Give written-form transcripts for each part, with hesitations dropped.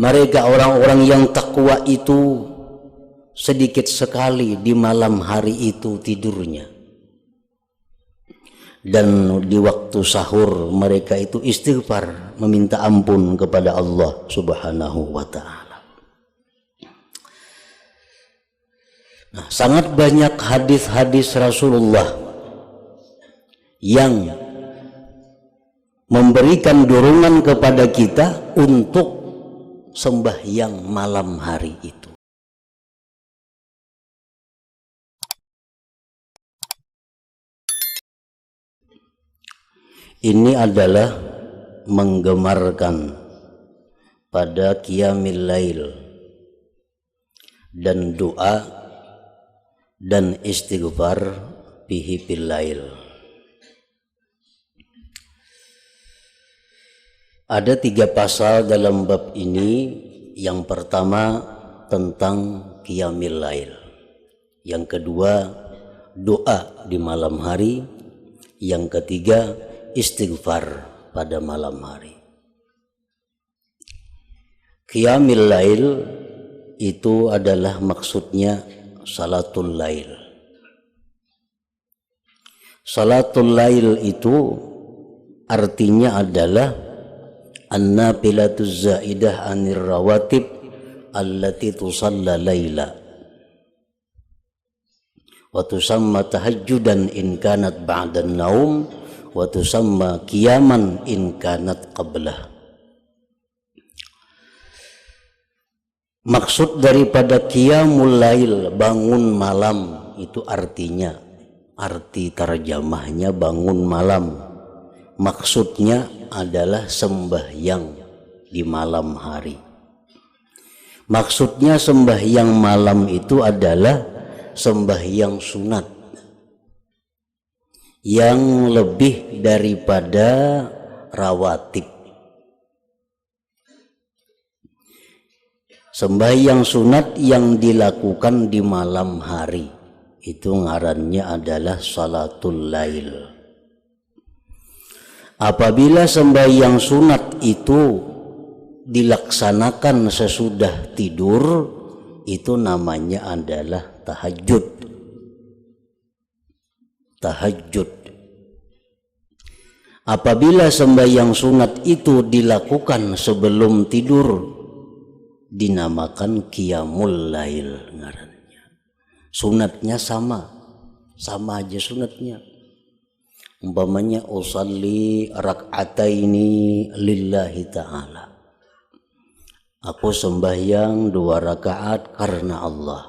Mereka orang-orang yang takwa itu sedikit sekali di malam hari itu tidurnya. Dan di waktu sahur mereka itu istighfar, meminta ampun kepada Allah Subhanahu wa ta'ala. Nah, sangat banyak hadis-hadis Rasulullah yang memberikan dorongan kepada kita untuk sembahyang malam hari itu. Ini adalah menggemarkan pada qiyamil lail dan doa dan istighfar bihi bil lail. Ada 3 pasal dalam bab ini. Yang pertama tentang qiyamil lail, yang kedua doa di malam hari, yang ketiga istighfar pada malam hari. Qiyamil lail itu adalah maksudnya salatul lail. Salatul lail itu artinya adalah an-nafilatuz zaidah anir rawatib allati tusalla laila wa tusamma tahajjudan in kanat ba'dan naum wa tusamma qiyaman in kanat qablah. Maksud daripada qiyamul lail, bangun malam, itu artinya, arti terjemahnya bangun malam, maksudnya adalah sembahyang di malam hari. Maksudnya sembahyang malam itu adalah sembahyang sunat yang lebih daripada rawatib. Sembahyang sunat yang dilakukan di malam hari itu ngarannya adalah salatul lail. Apabila sembahyang sunat itu dilaksanakan sesudah tidur, itu namanya adalah tahajud. Tahajud. Apabila sembahyang sunat itu dilakukan sebelum tidur, dinamakan qiyamul lail ngarannya. Sunatnya sama aja sunatnya. Umpamanya usalli rak'ataini lillahi ta'ala, aku sembahyang 2 rakaat karena Allah.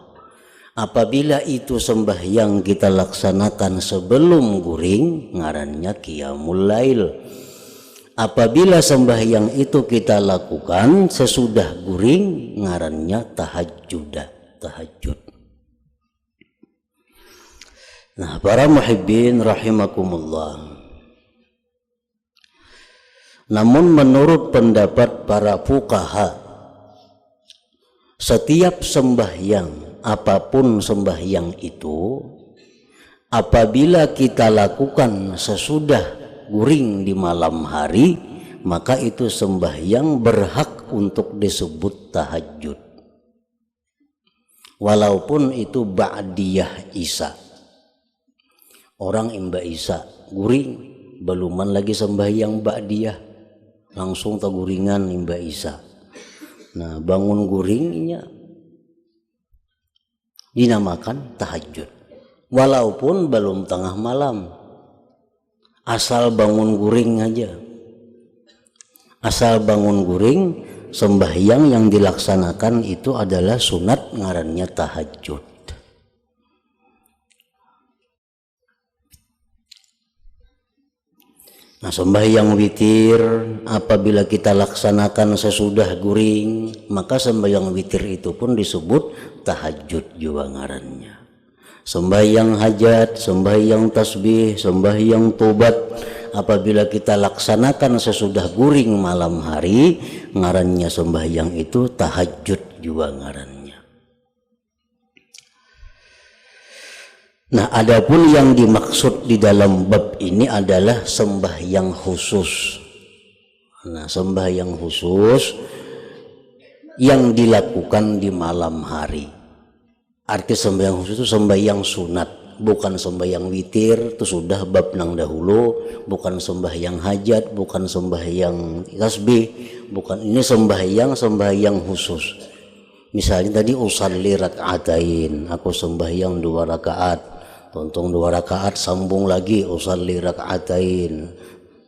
Apabila itu sembahyang kita laksanakan sebelum guring, ngarannya qiyamul lail. Apabila sembahyang itu kita lakukan sesudah guring, ngarannya tahajud. Nah, para muhibbin rahimakumullah. Namun menurut pendapat para fuqaha, setiap sembahyang, apapun sembahyang itu, apabila kita lakukan sesudah guring di malam hari, maka itu sembahyang berhak untuk disebut tahajud. Walaupun itu ba'diyah isya. Orang imba isya guring, beluman lagi sembahyang ba'diyah, langsung taguringan imba isya. Nah, bangun guringnya dinamakan tahajud. Walaupun belum tengah malam, asal bangun guring aja. Asal bangun guring, sembahyang yang dilaksanakan itu adalah sunat, ngarannya tahajud. Nah, sembahyang witir apabila kita laksanakan sesudah guring, maka sembahyang witir itu pun disebut tahajud juga ngarannya. Sembahyang hajat, sembahyang tasbih, sembahyang tobat, apabila kita laksanakan sesudah guring malam hari, ngarannya sembahyang itu tahajud juga ngarannya. Nah, adapun yang dimaksud di dalam bab ini adalah sembahyang khusus. Nah, sembahyang khusus yang dilakukan di malam hari. Arti sembahyang khusus itu sembahyang sunat, bukan sembahyang witir, itu sudah bab nang dahulu, bukan sembahyang hajat, bukan sembahyang tasbih, bukan, ini sembahyang khusus. Misalnya tadi usalli rakaatain, aku sembahyang 2 rakaat, tonton 2 rakaat sambung lagi usalli rakaatain,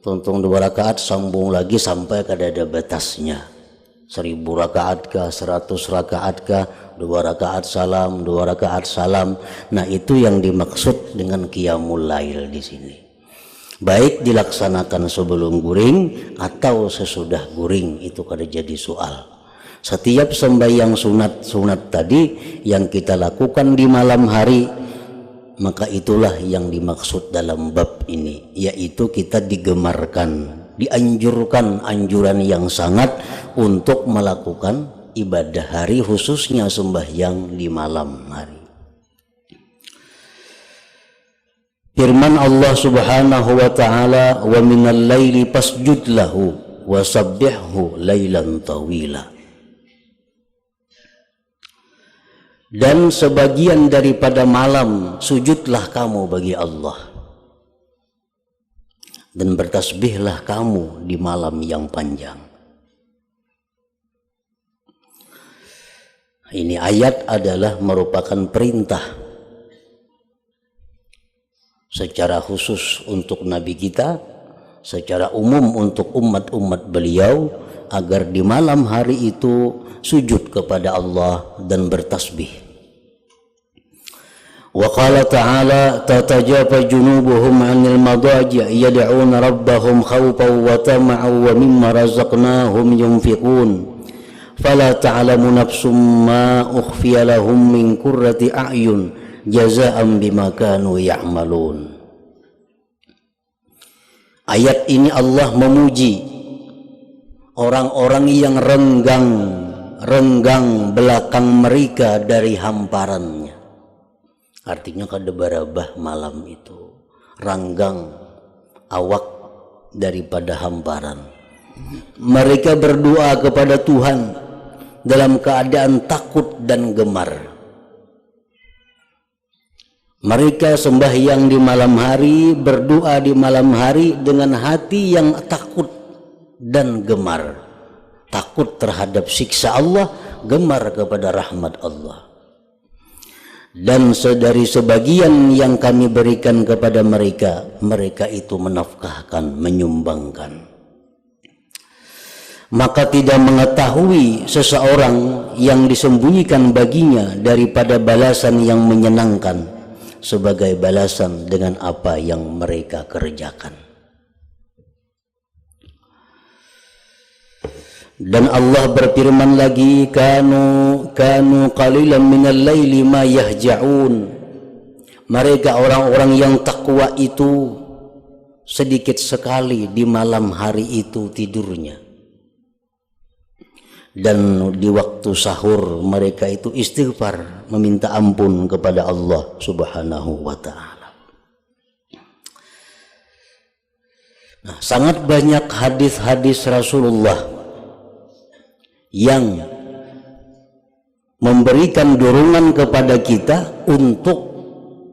tonton 2 rakaat sambung lagi sampai kada ada batasnya. 1000 rakaat kah, 100 rakaat kah, 2 rakaat salam, 2 rakaat salam. Nah, itu yang dimaksud dengan qiyamul lail di sini. Baik dilaksanakan sebelum guring atau sesudah guring, itu kada jadi soal. Setiap sembahyang sunat tadi yang kita lakukan di malam hari, maka itulah yang dimaksud dalam bab ini, yaitu kita digemarkan, dianjurkan anjuran yang sangat untuk melakukan ibadah hari, khususnya sembahyang di malam hari. Firman Allah Subhanahu wa taala, "Wa minal laili fasjud lahu wa sabbihhu lailan tawila." Dan sebagian daripada malam sujudlah kamu bagi Allah, dan bertasbihlah kamu di malam yang panjang. Ini ayat adalah merupakan perintah secara khusus untuk Nabi kita, secara umum untuk umat-umat beliau, agar di malam hari itu sujud kepada Allah dan bertasbih. Wa qala ta'ala tatajafa junubuhum 'anil madaji' yad'una rabbahum khawfan wa tama'an wa mimma razaqnahum yunfiqun fala ta'lamu nafsum ma ukhfiya lahum min qurrati a'yun jazaa'an bima kanu ya'malun. Ayat ini Allah memuji orang-orang yang renggang belakang mereka dari hamparannya. Artinya kada barabah malam itu, ranggang awak daripada hamparan. Mereka berdoa kepada Tuhan dalam keadaan takut dan gemar. Mereka sembahyang di malam hari, berdoa di malam hari dengan hati yang takut dan gemar. Takut terhadap siksa Allah, gemar kepada rahmat Allah. Dan dari sebagian yang kami berikan kepada mereka, mereka itu menafkahkan, menyumbangkan. Maka tidak mengetahui seseorang yang disembunyikan baginya daripada balasan yang menyenangkan sebagai balasan dengan apa yang mereka kerjakan. Dan Allah berfirman lagi, kanu qalilan minal laili ma yahja'un. Mereka orang-orang yang takwa itu sedikit sekali di malam hari itu tidurnya. Dan di waktu sahur mereka itu istighfar, meminta ampun kepada Allah Subhanahu wa ta'ala. Nah, sangat banyak hadis-hadis Rasulullah yang memberikan dorongan kepada kita untuk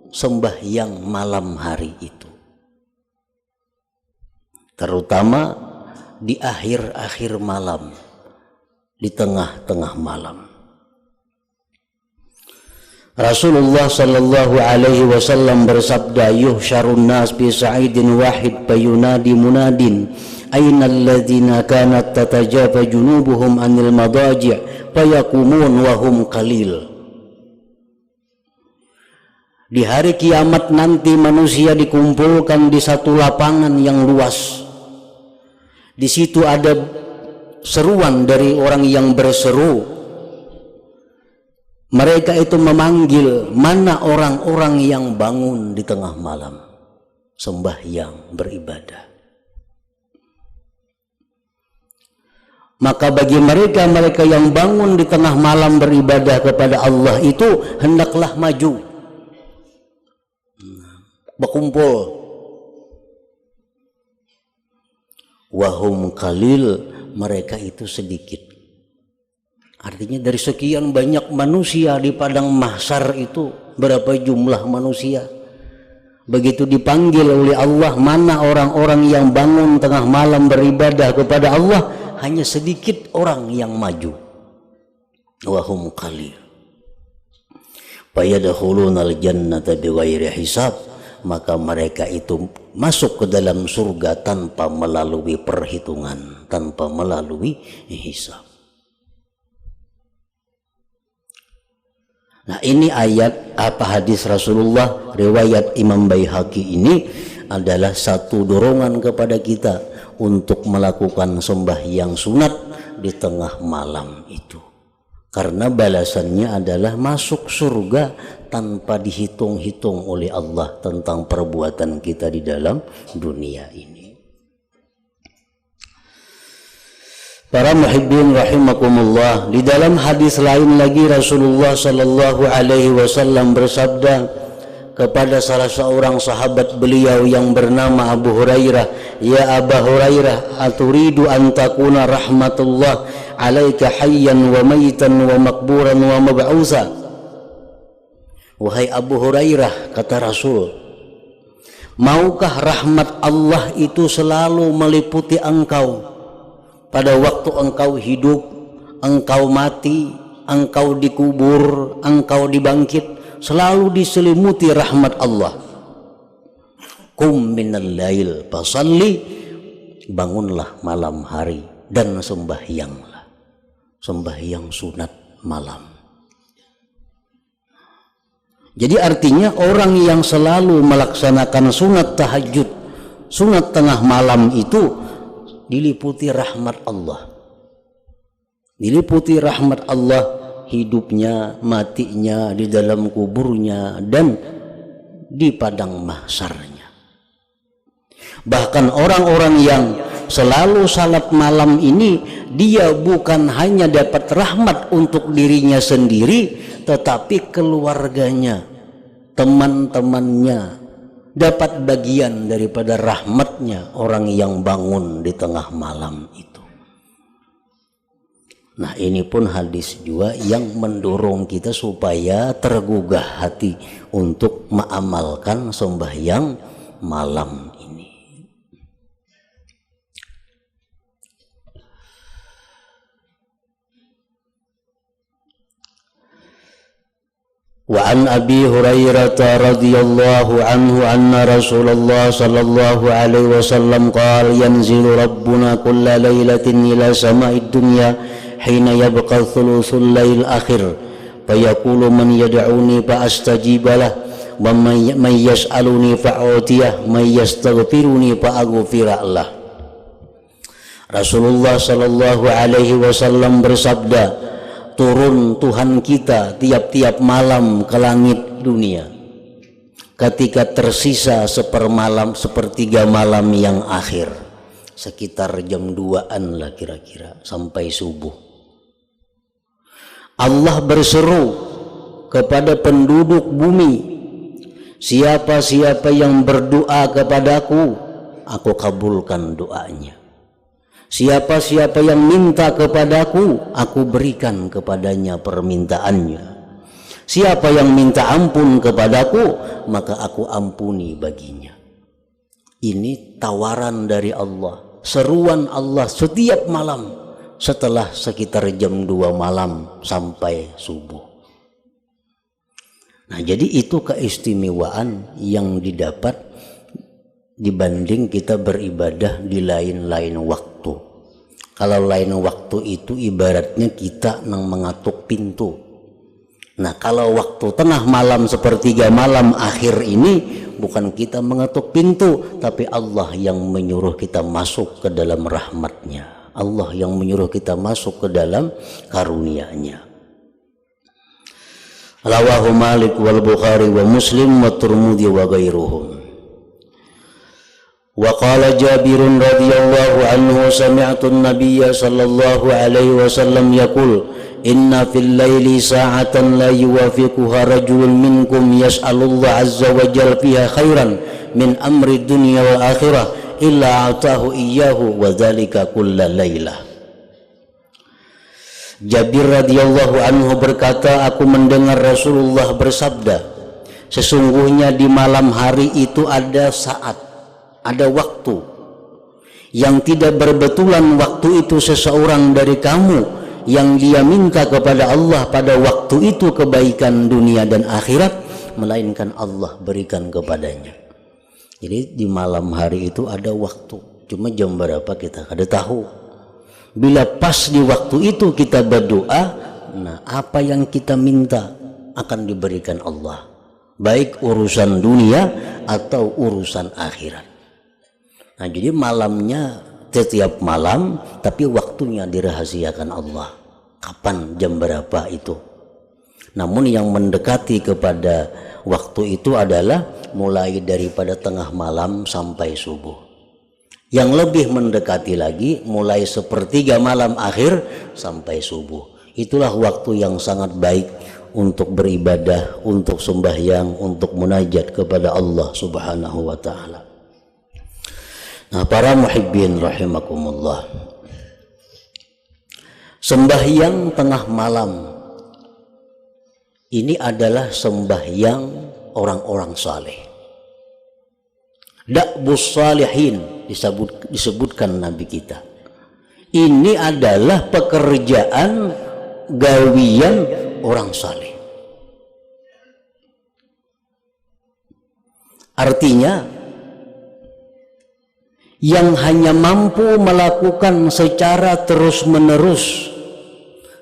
sembahyang malam hari itu, terutama di akhir-akhir malam, di tengah-tengah malam. Rasulullah sallallahu alaihi wasallam bersabda, yuhsyarun nas bi sa'idin wahid fayunadi munadin aina alladzina kanat tatajafa junubuhum 'anil madaji' fayaqumun wa hum qalil. Di hari kiamat nanti manusia dikumpulkan di satu lapangan yang luas. Di situ ada seruan dari orang yang berseru. Mereka itu memanggil, mana orang-orang yang bangun di tengah malam sembahyang beribadah. Maka bagi mereka yang bangun di tengah malam beribadah kepada Allah itu hendaklah maju, berkumpul. Wahum qalil, mereka itu sedikit. Artinya dari sekian banyak manusia di padang mahsyar itu, berapa jumlah manusia? Begitu dipanggil oleh Allah, mana orang-orang yang bangun tengah malam beribadah kepada Allah, hanya sedikit orang yang maju. Wahum qalil. Fayadkhulunal jannata bighairi hisab, maka mereka itu masuk ke dalam surga tanpa melalui perhitungan, tanpa melalui hisab. Nah, ini ayat hadis Rasulullah riwayat Imam Baihaqi ini adalah satu dorongan kepada kita untuk melakukan sembahyang sunat di tengah malam itu, karena balasannya adalah masuk surga tanpa dihitung-hitung oleh Allah tentang perbuatan kita di dalam dunia ini. Para muhibbin rahimakumullah, di dalam hadis lain lagi Rasulullah sallallahu alaihi wasallam bersabda kepada salah seorang sahabat beliau yang bernama Abu Hurairah, "Ya Abu Hurairah, aturidu an takuna rahmatullah alaika hayyan wa maitan wa makburan wa mab'usa?" Wahai Abu Hurairah, kata Rasul, maukah rahmat Allah itu selalu meliputi engkau pada waktu engkau hidup, engkau mati, engkau dikubur, engkau dibangkit, selalu diselimuti rahmat Allah. Qum minal lail fasalli, bangunlah malam hari dan sembahyanglah, sembahyang sunat malam. Jadi artinya orang yang selalu melaksanakan sunat tahajud, sunat tengah malam itu diliputi rahmat Allah, diliputi rahmat Allah, hidupnya, matinya, di dalam kuburnya, dan di padang mahsyarnya. Bahkan orang-orang yang selalu salat malam ini, dia bukan hanya dapat rahmat untuk dirinya sendiri, tetapi keluarganya, teman-temannya dapat bagian daripada rahmatnya orang yang bangun di tengah malam itu. Nah, ini pun hadis juga yang mendorong kita supaya tergugah hati untuk mengamalkan sembahyang malam ini. Wa an Abi Hurairah radhiyallahu anhu anna Rasulullah sallallahu alaihi wasallam qala yanzilu rabbuna kulla lailatin ila sama'id dunya hina yabqa thuluthul lail akhir fayaqulu man yad'uni fa astajib lah wa man yas'aluni fa a'tiyah man yastaghfiruni fa aghfir lah. Rasulullah sallallahu alaihi wasallam bersabda, turun Tuhan kita tiap-tiap malam ke langit dunia ketika tersisa sepertiga malam yang akhir, sekitar jam 2-an lah kira-kira sampai subuh. Allah berseru kepada penduduk bumi, siapa-siapa yang berdoa kepadaku, aku kabulkan doanya. Siapa-siapa yang minta kepadaku, aku berikan kepadanya permintaannya. Siapa yang minta ampun kepadaku, maka aku ampuni baginya. Ini tawaran dari Allah, seruan Allah setiap malam setelah sekitar jam 2 malam sampai subuh. Nah, jadi itu keistimewaan yang didapat dibanding kita beribadah di lain-lain waktu. Kalau lain waktu itu ibaratnya kita nang mengatuk pintu. Nah, kalau waktu tengah malam sepertiga malam akhir ini bukan kita mengetuk pintu, tapi Allah yang menyuruh kita masuk ke dalam rahmatnya, Allah yang menyuruh kita masuk ke dalam karunia-Nya. Rawahu Malik wal Bukhari wa Muslim wa Tirmidzi wa ghairuhum. Wa qala Jabir radhiyallahu anhu sami'tu an-nabiyya sallallahu alaihi wasallam yaqul inna fil laili sa'atan la yuwafiquha rajulun minkum yas'alullah azza wa jalla fiha khairan min amri dunya wal akhirah illa atahu iyyahu wa dzalika kulla lailah. Jabir radhiyallahu anhu berkata, aku mendengar Rasulullah bersabda, sesungguhnya di malam hari itu ada saat, ada waktu yang tidak berbetulan waktu itu seseorang dari kamu yang dia minta kepada Allah pada waktu itu kebaikan dunia dan akhirat, melainkan Allah berikan kepadanya. Jadi di malam hari itu ada waktu, cuma jam berapa kita kada tahu. Bila pas di waktu itu kita berdoa, nah apa yang kita minta akan diberikan Allah, baik urusan dunia atau urusan akhirat. Nah jadi malamnya setiap malam, tapi waktunya dirahasiakan Allah. Kapan, jam berapa itu. Namun yang mendekati kepada waktu itu adalah mulai daripada tengah malam sampai subuh. Yang lebih mendekati lagi mulai sepertiga malam akhir sampai subuh. Itulah waktu yang sangat baik untuk beribadah, untuk sembahyang, untuk munajat kepada Allah Subhanahu wa ta'ala. Nah, para muhibbin rahimakumullah, sembahyang tengah malam ini adalah sembahyang orang-orang saleh. Da'bus salihin disebutkan Nabi kita. Ini adalah pekerjaan gawian orang saleh. Artinya yang hanya mampu melakukan secara terus-menerus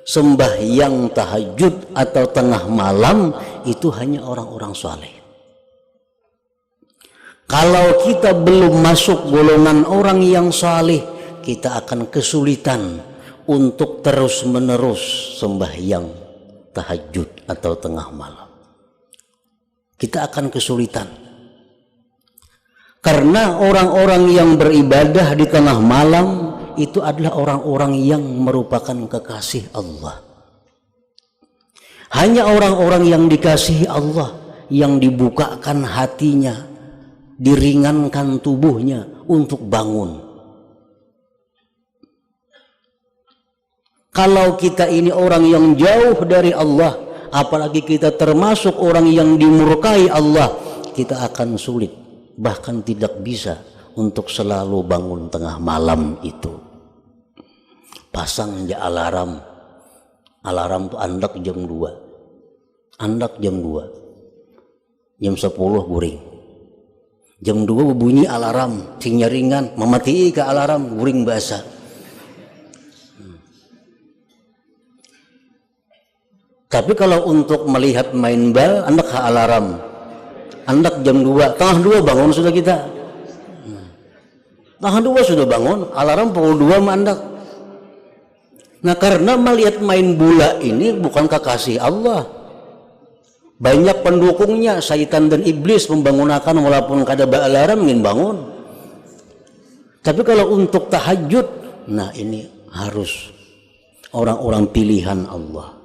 sembahyang tahajud atau tengah malam itu hanya orang-orang saleh. Kalau kita belum masuk golongan orang yang saleh, kita akan kesulitan untuk terus-menerus sembahyang tahajud atau tengah malam. Kita akan kesulitan. Karena orang-orang yang beribadah di tengah malam itu adalah orang-orang yang merupakan kekasih Allah. Hanya orang-orang yang dikasihi Allah yang dibukakan hatinya, diringankan tubuhnya untuk bangun. Kalau kita ini orang yang jauh dari Allah, apalagi kita termasuk orang yang dimurkai Allah, kita akan sulit, bahkan tidak bisa untuk selalu bangun tengah malam itu. Pasang aja alarm. Alarm tuh andak jam 2. Andak jam 2. Jam 10 guring. Jam 2 bunyi alarm, sing nyaringan, memati ke alarm, guring basah. Tapi kalau untuk melihat main bal, andak ke alarm. Andak jam 2, tengah 2 bangun sudah kita. Tengah 2 sudah bangun, alarm pukul 2 mandak. Nah karena melihat main bola ini bukan kekasih Allah. Banyak pendukungnya, syaitan dan iblis membangunkan walaupun kada alarm ingin bangun. Tapi kalau untuk tahajud, nah ini harus orang-orang pilihan Allah.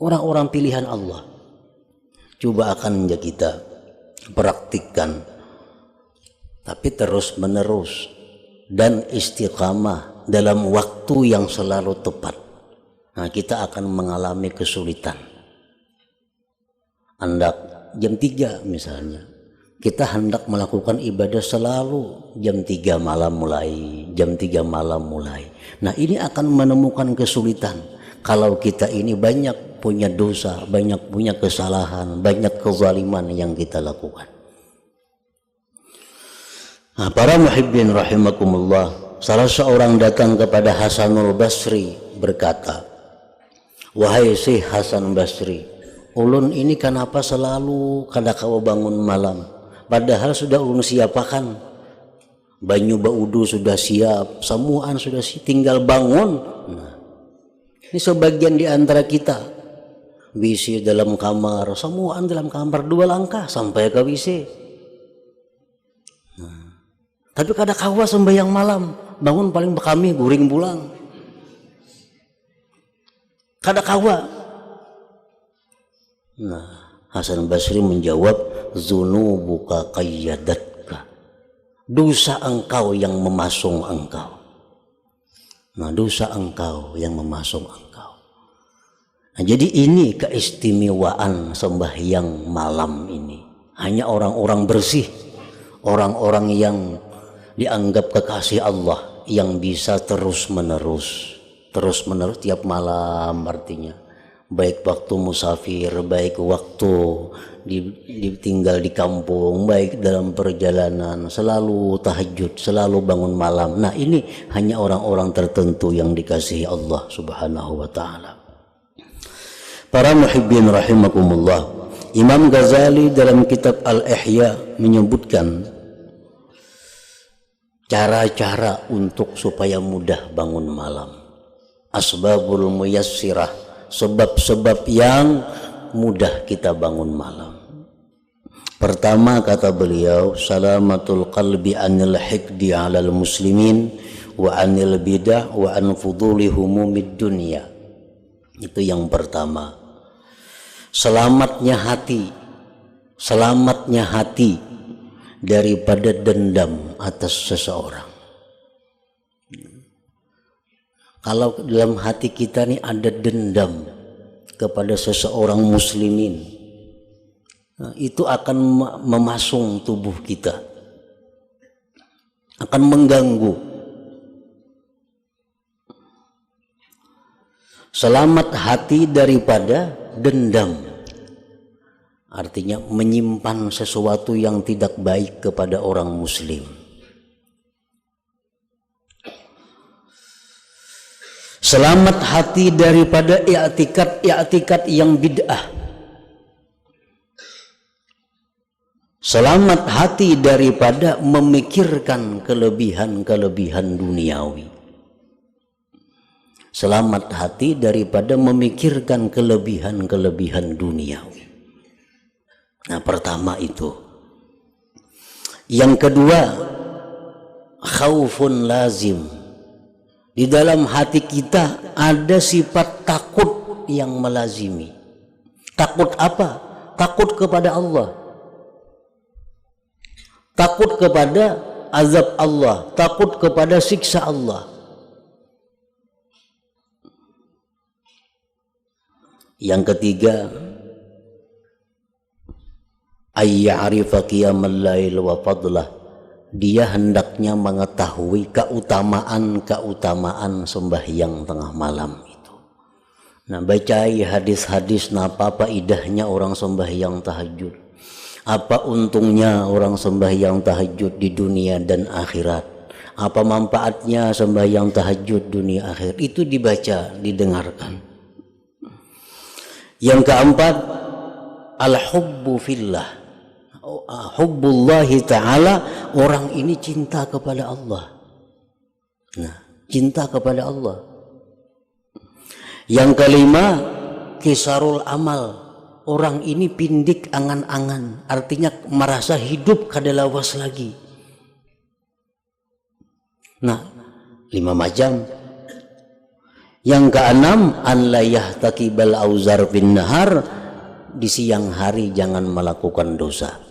Orang-orang pilihan Allah. Coba akan kita praktikkan, tapi terus menerus dan istiqamah dalam waktu yang selalu tepat. Nah kita akan mengalami kesulitan. Hendak jam 3 misalnya, kita hendak melakukan ibadah selalu jam 3 malam mulai, jam 3 malam mulai. Nah ini akan menemukan kesulitan kalau kita ini banyak punya dosa, banyak punya kesalahan, banyak kezaliman yang kita lakukan. Nah, para muhibbin rahimakumullah, salah seorang datang kepada Hasanul Basri berkata, wahai Syekh Hasan Basri, ulun ini kenapa selalu kada kau bangun malam, padahal sudah ulun siapakan, banyu baudu sudah siap, semuaan sudah siap, tinggal bangun. Nah, ini sebagian di antara kita WC dalam kamar, semuaan dalam kamar, 2 langkah sampai ke WC. Nah, tapi kada kawa sembahyang malam, bangun paling kami guring pulang. Kada kawa. Nah, Hasan Basri menjawab, zunubuka qayyadatka. Dosa engkau yang memasung engkau. Nah, dosa engkau yang memasung engkau. Nah, jadi ini keistimewaan sembahyang malam ini. Hanya orang-orang bersih, orang-orang yang dianggap kekasih Allah yang bisa terus menerus tiap malam, artinya baik waktu musafir, baik waktu ditinggal di kampung, baik dalam perjalanan, selalu tahajud, selalu bangun malam. Nah, ini hanya orang-orang tertentu yang dikasihi Allah Subhanahu wa ta'ala. Para muhibbin rahimakumullah, Imam Ghazali dalam kitab Al-Ihya menyebutkan cara-cara untuk supaya mudah bangun malam. Asbabul muyassirah, sebab-sebab yang mudah kita bangun malam. Pertama, kata beliau, salamatul qalbi anil hikdi alal muslimin wa anil bidah wa an fuduli humumid dunya. Itu yang pertama. Selamatnya hati daripada dendam atas seseorang. Kalau dalam hati kita nih ada dendam kepada seseorang muslimin, nah, itu akan memasung tubuh kita, akan mengganggu. Selamat hati daripada dendam, artinya menyimpan sesuatu yang tidak baik kepada orang muslim. Selamat hati daripada i'tikad yang bid'ah. Selamat hati daripada memikirkan kelebihan-kelebihan duniawi. Selamat hati daripada memikirkan kelebihan-kelebihan duniawi. Nah, pertama itu. Yang kedua, khaufun lazim. Di dalam hati kita ada sifat takut yang melazimi. Takut apa? Takut kepada Allah. Takut kepada azab Allah, takut kepada siksa Allah. Yang ketiga, ayya'rifa qiyamal lail wa fadlah. Dia hendaknya mengetahui keutamaan sembahyang tengah malam itu. Nah, bacai hadis-hadis, apa idahnya orang sembahyang tahajud. Apa untungnya orang sembahyang tahajud di dunia dan akhirat. Apa manfaatnya sembahyang tahajud dunia akhirat. Itu dibaca, didengarkan. Yang keempat, al-hubbu fillah. Hubbullahi ta'ala, orang ini cinta kepada Allah. Nah, cinta kepada Allah. Yang kelima, kisarul amal. Orang ini pindik angan-angan, artinya merasa hidup kadalawas lagi. Nah, 5 macam. Yang keenam, an la yahtakibal auzar fin nahar. Di siang hari jangan melakukan dosa.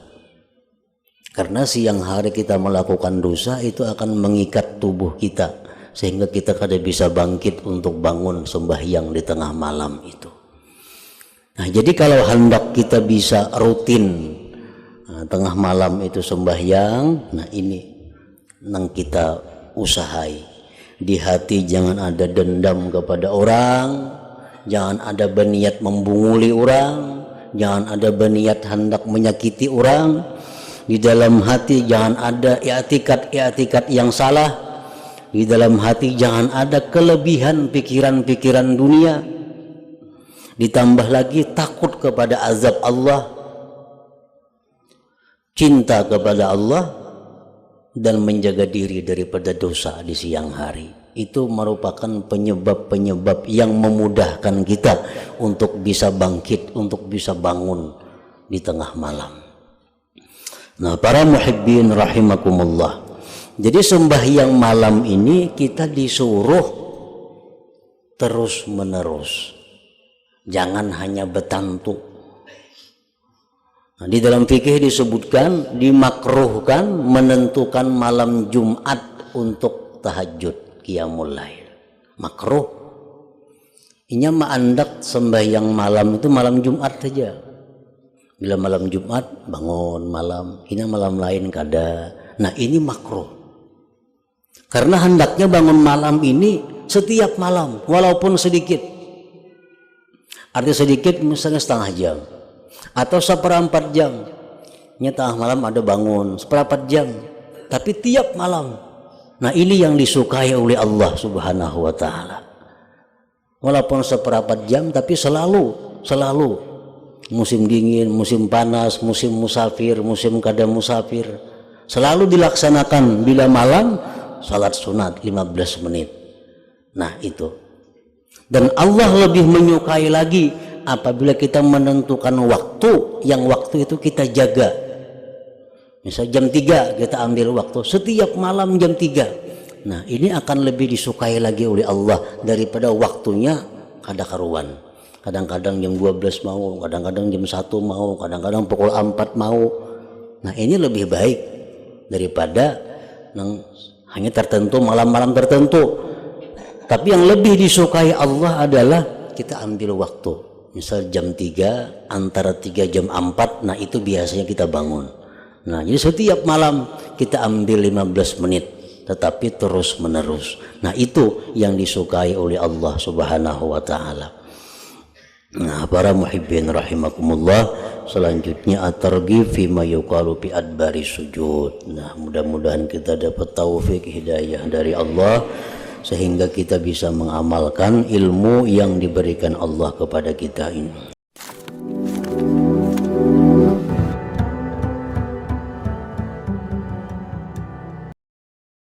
Karena siang hari kita melakukan dosa itu akan mengikat tubuh kita, sehingga kita kada bisa bangkit untuk bangun sembahyang di tengah malam itu. Nah, jadi kalau hendak kita bisa rutin tengah malam itu sembahyang, nah ini nang kita usahai. Di hati jangan ada dendam kepada orang, jangan ada berniat membunguli orang, jangan ada berniat hendak menyakiti orang. Di dalam hati jangan ada i'tikad yang salah. Di dalam hati jangan ada kelebihan pikiran-pikiran dunia. Ditambah lagi takut kepada azab Allah, cinta kepada Allah, dan menjaga diri daripada dosa di siang hari. Itu merupakan penyebab-penyebab yang memudahkan kita untuk bisa bangkit, untuk bisa bangun di tengah malam. Nah, para muhibbin rahimakumullah, jadi sembahyang malam ini kita disuruh terus menerus, jangan hanya betantu. Nah, di dalam fikih disebutkan dimakruhkan menentukan malam Jumat untuk tahajud qiyamul lail. makruh. Inya ma'andak sembahyang malam itu malam Jumat saja. Bila malam Jumat bangun malam, ini malam lain kada. Nah ini makruh. Karena hendaknya bangun malam ini setiap malam walaupun sedikit. Artinya sedikit misalnya setengah jam atau seperempat jam. Nya tengah malam ada bangun seperempat jam. Tapi tiap malam. Nah ini yang disukai oleh Allah Subhanahu wa ta'ala. Walaupun seperempat jam tapi selalu musim dingin, musim panas, musim musafir, musim kada musafir, selalu dilaksanakan bila malam salat sunat 15 menit. Nah itu. Dan Allah lebih menyukai lagi apabila kita menentukan waktu, yang waktu itu kita jaga. Misal jam 3 kita ambil waktu setiap malam jam 3. Nah ini akan lebih disukai lagi oleh Allah daripada waktunya kada karuan. Kadang-kadang jam 12 mau, kadang-kadang jam 1 mau, kadang-kadang pukul 4 mau. Nah ini lebih baik daripada hanya tertentu malam-malam tertentu. Tapi yang lebih disukai Allah adalah kita ambil waktu. Misal jam 3, antara 3 jam 4, nah itu biasanya kita bangun. Nah jadi setiap malam kita ambil 15 menit. Tetapi terus menerus. Nah itu yang disukai oleh Allah Subhanahu wa ta'ala. Nah para muhibbin rahimakumullah, selanjutnya at-targhib fima yuqalu fi adbari sujud. Nah mudah-mudahan kita dapat taufik hidayah dari Allah sehingga kita bisa mengamalkan ilmu yang diberikan Allah kepada kita ini.